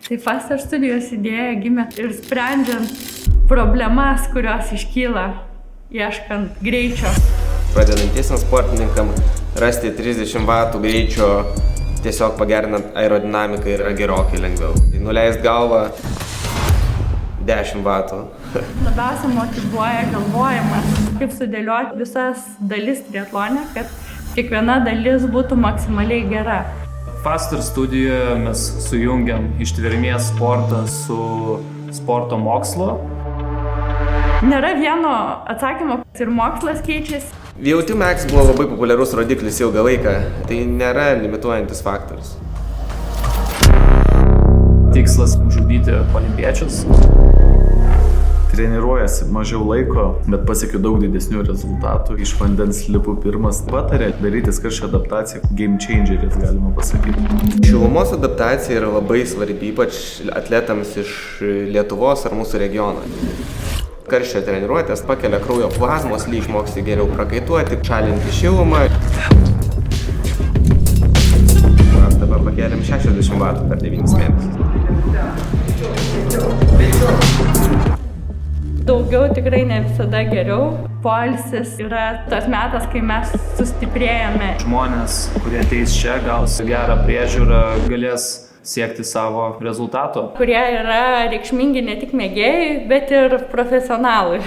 Tai Faster studijos idėja gimė ir sprendžiant problemas, kurios iškyla ieškant greičio. Pradedantiesiams sportininkam rasti 30 vatų greičio tiesiog pagerinant aerodinamiką yra gerokai lengviau. Nuleist galvą 10 vatų. Labiausiai motyvuoja galvojimas, kaip sudėlioti visas dalis triatlone, kad kiekviena dalis būtų maksimaliai gera. Faster studijoje mes sujungiam ištvermės sportą su sporto mokslu. Nėra vieno atsakymo, ir mokslas keičiasi. VO2 max buvo labai populiarus rodiklis ilgą laiką, tai nėra limituojantis faktorius. Tikslas žudyti olimpiečius. Treniruojasi mažiau laiko, bet pasiekiu daug didesnių rezultatų. Iš vandens lipu pirmas. Patarė daryti karščio adaptaciją, game changeris galima pasakyti. Šilumos adaptacija yra labai svarbi, ypač atletams iš Lietuvos ar mūsų regiono. Karščio treniruotės pakelia kraujo plazmos lygį, išmoksti geriau prakaituoti, šalinti šilumą. Dabar pakėlėm 60 vatų per 9 mėnesius. Daugiau tikrai ne visada geriau. Poilsis yra tas metas, kai mes sustiprėjame. Žmonės, kurie ateis čia, gaus gerą priežiūrą, galės siekti savo rezultato. Kurie yra reikšmingi ne tik mėgėjai, bet ir profesionalui.